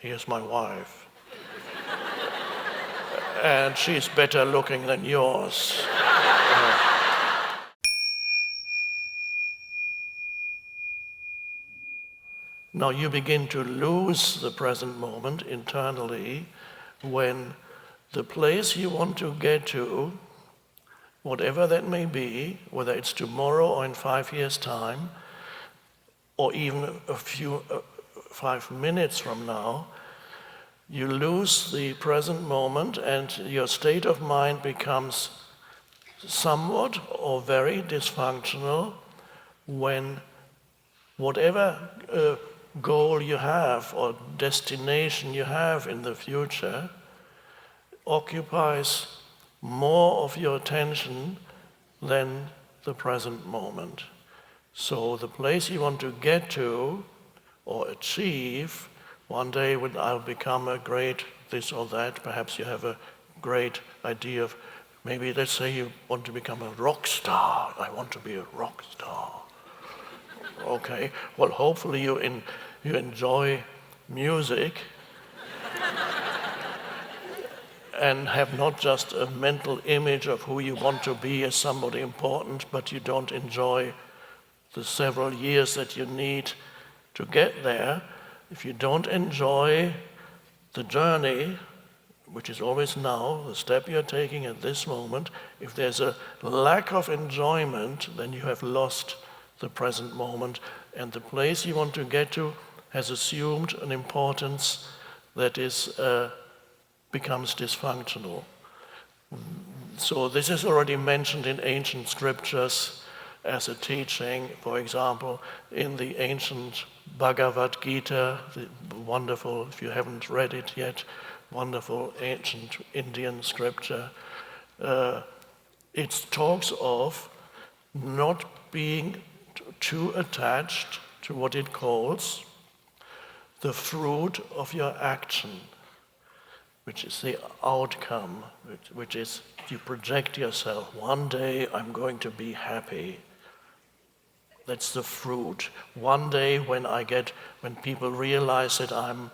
here's my wife. And she's better looking than yours. Now you begin to lose the present moment internally when the place you want to get to, whatever that may be, whether it's tomorrow or in 5 years' time, or even 5 minutes from now, you lose the present moment and your state of mind becomes somewhat or very dysfunctional when whatever goal you have or destination you have in the future occupies more of your attention than the present moment. So the place you want to get to or achieve, one day when I'll become a great this or that, perhaps you have a great idea of, maybe let's say you want to become a rock star. I want to be a rock star. Okay, well hopefully you enjoy music and have not just a mental image of who you want to be as somebody important, but you don't enjoy the several years that you need to get there. If you don't enjoy the journey, which is always now, the step you're taking at this moment, if there's a lack of enjoyment, then you have lost the present moment, and the place you want to get to has assumed an importance that becomes dysfunctional. So this is already mentioned in ancient scriptures as a teaching. For example, in the ancient Bhagavad Gita, the wonderful, if you haven't read it yet, wonderful ancient Indian scripture, it talks of not being too attached to what it calls the fruit of your action, which is the outcome, which is you project yourself, one day I'm going to be happy. That's the fruit. One day when people realize that I'm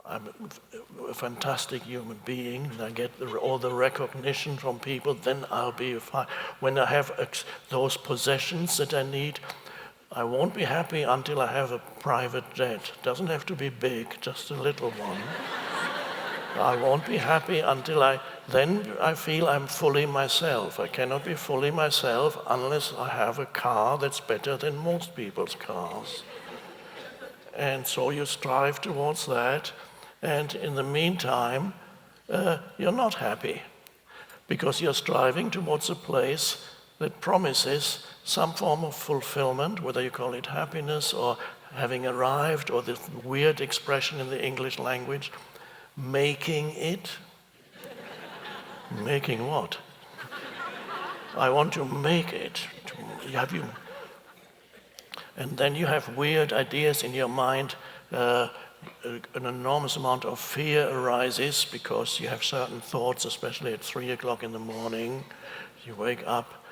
a fantastic human being, and I get all the recognition from people, then I'll be fine. When I have those possessions that I need, I won't be happy until I have a private jet. Doesn't have to be big, just a little one. I won't be happy until then I feel I'm fully myself. I cannot be fully myself unless I have a car that's better than most people's cars. And so you strive towards that, and in the meantime, you're not happy because you're striving towards a place that promises some form of fulfillment, whether you call it happiness or having arrived, or the weird expression in the English language, making it. Making what? I want to make it. And then you have weird ideas in your mind. An enormous amount of fear arises because you have certain thoughts, especially at 3 o'clock in the morning. You wake up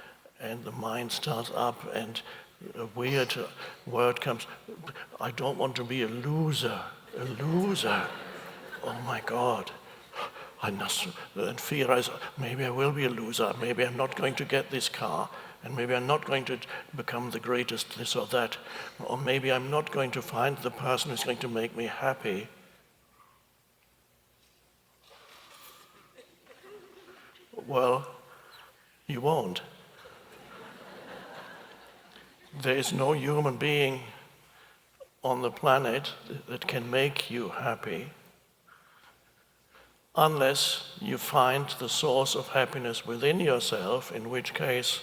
and the mind starts up and a weird word comes. I don't want to be a loser. A loser. Oh my God. And fear is, maybe I will be a loser. Maybe I'm not going to get this car. And maybe I'm not going to become the greatest this or that. Or maybe I'm not going to find the person who's going to make me happy. Well, you won't. There is no human being on the planet that can make you happy unless you find the source of happiness within yourself, in which case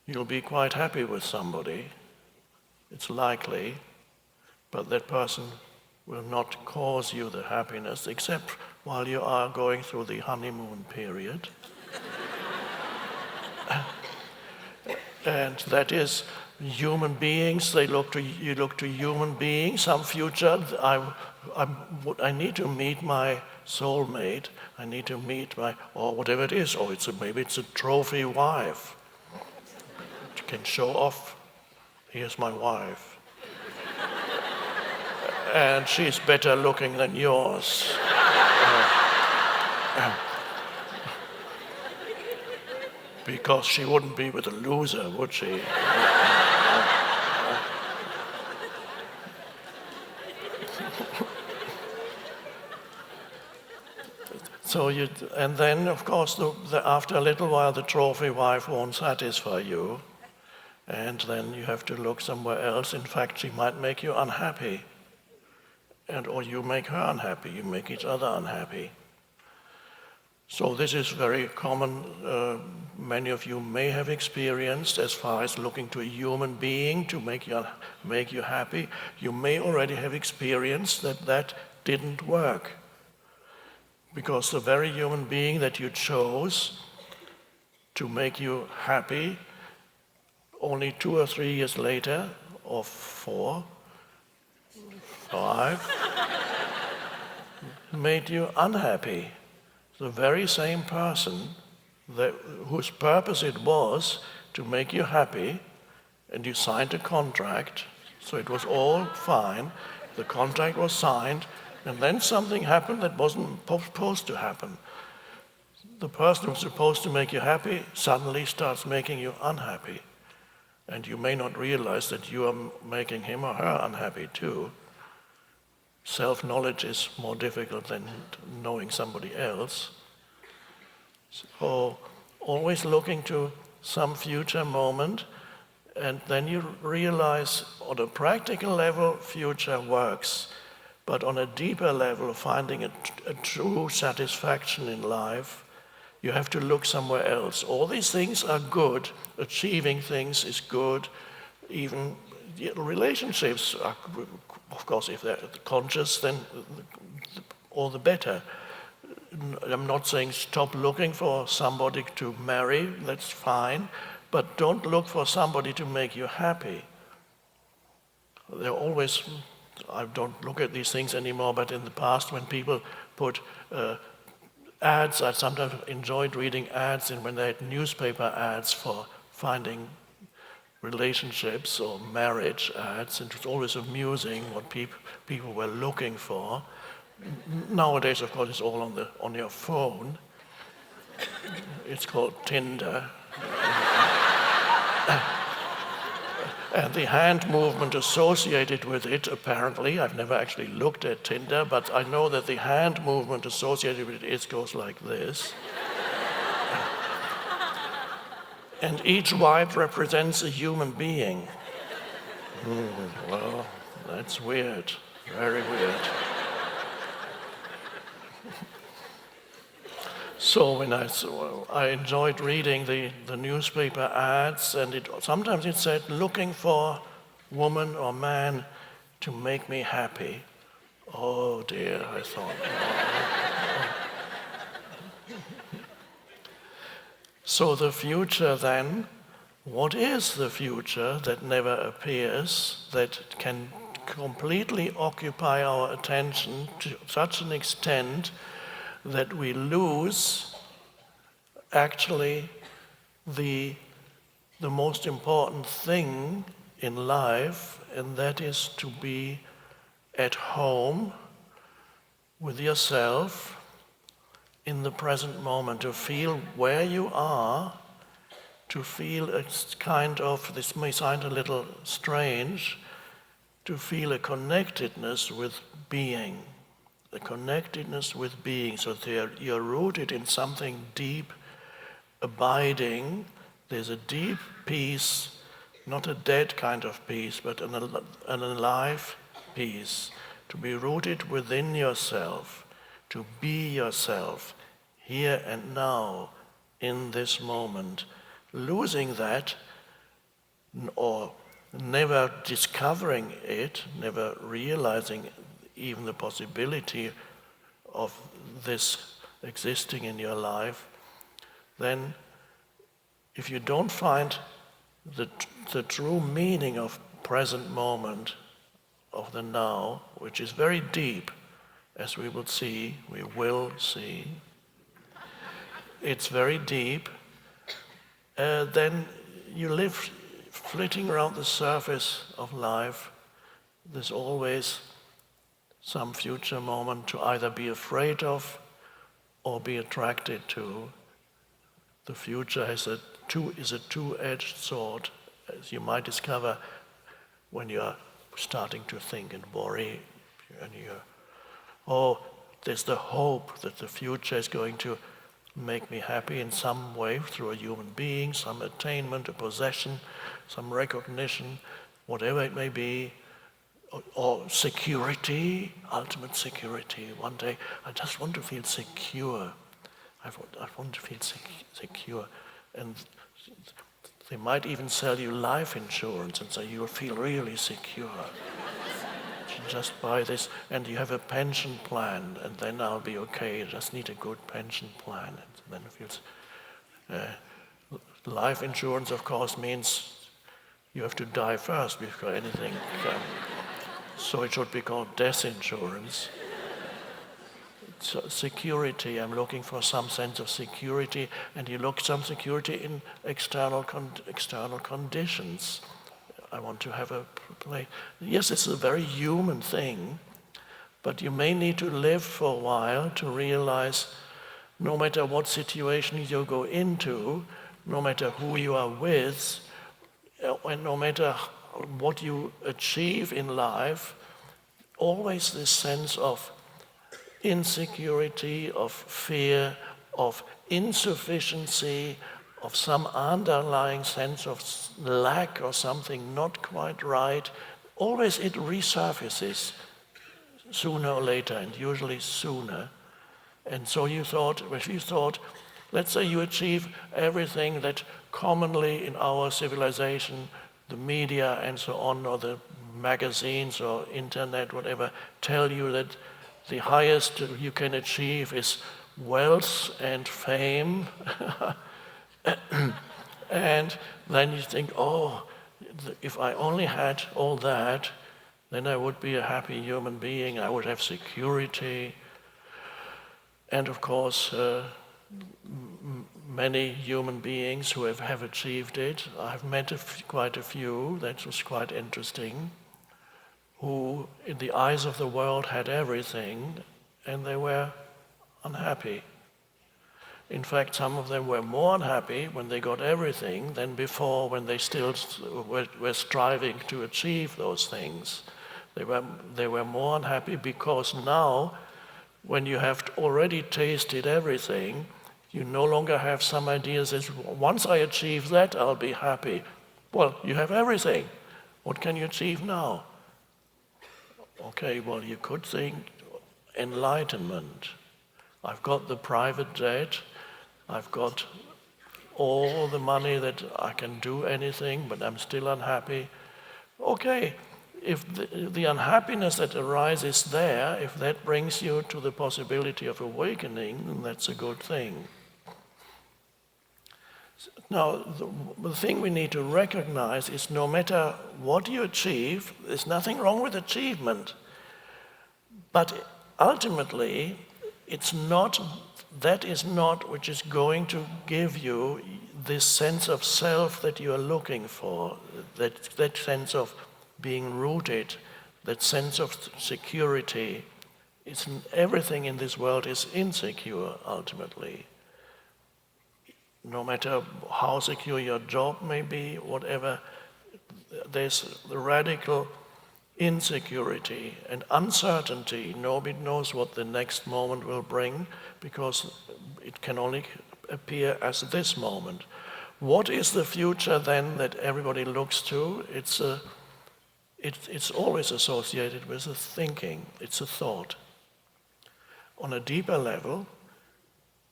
you'll be quite happy with somebody. It's likely, but that person will not cause you the happiness except while you are going through the honeymoon period. And that is human beings. You look to human beings. Some future, I need to meet my soulmate. I need to meet or whatever it is. Or maybe it's a trophy wife. You can show off. Here's my wife. and she's better looking than yours. Because she wouldn't be with a loser, would she? And then, of course, after a little while, the trophy wife won't satisfy you, and then you have to look somewhere else. In fact, she might make you unhappy, or you make her unhappy. You make each other unhappy. So this is very common. Many of you may have experienced as far as looking to a human being to make you happy. You may already have experienced that didn't work. Because the very human being that you chose to make you happy, only 2 or 3 years later, or 4, 5, made you unhappy. The very same person whose purpose it was to make you happy, and you signed a contract, so it was all fine. The contract was signed, and then something happened that wasn't supposed to happen. The person who's supposed to make you happy suddenly starts making you unhappy. And you may not realize that you are making him or her unhappy too. Self-knowledge is more difficult than knowing somebody else. So always looking to some future moment, and then you realize on a practical level, future works. But on a deeper level, finding a true satisfaction in life, you have to look somewhere else. All these things are good. Achieving things is good. Even relationships are, of course, if they're conscious, then all the better. I'm not saying stop looking for somebody to marry, that's fine, but don't look for somebody to make you happy. They're always... I don't look at these things anymore, but in the past when people put ads, I sometimes enjoyed reading ads, and when they had newspaper ads for finding relationships or marriage ads, it was always amusing what people were looking for. Nowadays, of course, it's all on your phone. It's called Tinder. And the hand movement associated with it, apparently, I've never actually looked at Tinder, but I know that the hand movement associated with it goes like this. And each wife represents a human being. Well, that's weird, very weird. So when I enjoyed reading the newspaper ads, and sometimes it said, looking for woman or man to make me happy. Oh dear, I thought. So the future then, what is the future that never appears, that can completely occupy our attention to such an extent that we lose actually the most important thing in life, and that is to be at home with yourself in the present moment, to feel where you are, to feel a kind of, this may sound a little strange, to feel a connectedness with being. The connectedness with being, so that you're rooted in something deep, abiding. There's a deep peace, not a dead kind of peace, but an alive peace. To be rooted within yourself, to be yourself, here and now, in this moment. Losing that, or never discovering it, never realizing even the possibility of this existing in your life, then if you don't find the true meaning of present moment, of the now, which is very deep, as we will see, it's very deep, then you live flitting around the surface of life. There's always some future moment to either be afraid of or be attracted to. The future is a two-edged sword, as you might discover when you're starting to think and worry, and there's the hope that the future is going to make me happy in some way through a human being, some attainment, a possession, some recognition, whatever it may be, or security, ultimate security. One day, I just want to feel secure. I want to feel secure. And they might even sell you life insurance and say, you'll feel really secure. You just buy this, and you have a pension plan, and then I'll be okay. You just need a good pension plan. And then it feels... life insurance, of course, means you have to die first before anything. So it should be called death insurance. So security, I'm looking for some sense of security, and you look some security in external conditions. I want to have a place. Yes, it's a very human thing, but you may need to live for a while to realize no matter what situation you go into, no matter who you are with, and no matter what you achieve in life, always this sense of insecurity, of fear, of insufficiency, of some underlying sense of lack or something not quite right, always it resurfaces sooner or later, and usually sooner. And so if you thought, let's say you achieve everything that commonly in our civilization, the media and so on, or the magazines or internet, whatever, tell you that the highest you can achieve is wealth and fame. And then you think, if I only had all that, then I would be a happy human being, I would have security. And of course, many human beings who have achieved it, I've met quite a few, that was quite interesting, who in the eyes of the world had everything, and they were unhappy. In fact, some of them were more unhappy when they got everything than before, when they still were striving to achieve those things. They were more unhappy because now, when you have already tasted everything, you no longer have some ideas that once I achieve that, I'll be happy. Well, you have everything. What can you achieve now? Okay, well, you could think enlightenment. I've got the private jet. I've got all the money that I can do anything, but I'm still unhappy. Okay, if the unhappiness that arises there, if that brings you to the possibility of awakening, then that's a good thing. Now, the thing we need to recognize is no matter what you achieve, there's nothing wrong with achievement. But ultimately, that is not which is going to give you this sense of self that you are looking for, that sense of being rooted, that sense of security. Everything in this world is insecure, ultimately. No matter how secure your job may be, whatever, there's the radical insecurity and uncertainty. Nobody knows what the next moment will bring because it can only appear as this moment. What is the future then that everybody looks to? It's always associated with a thinking. It's a thought. On a deeper level,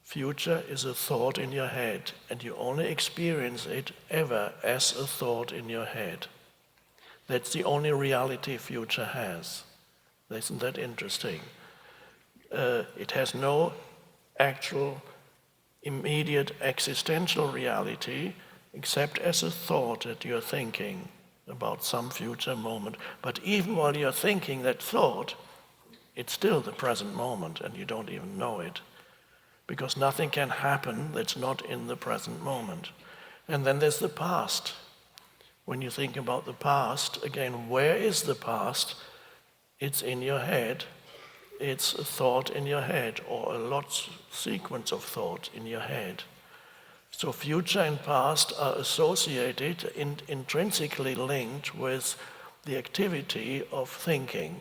future is a thought in your head, and you only experience it ever as a thought in your head. That's the only reality future has. Isn't that interesting? It has no actual, immediate existential reality except as a thought that you're thinking about some future moment. But even while you're thinking that thought, it's still the present moment and you don't even know it. Because nothing can happen that's not in the present moment. And then there's the past. When you think about the past, again, where is the past? It's in your head, it's a thought in your head or a sequence of thought in your head. So future and past are associated, intrinsically linked with the activity of thinking.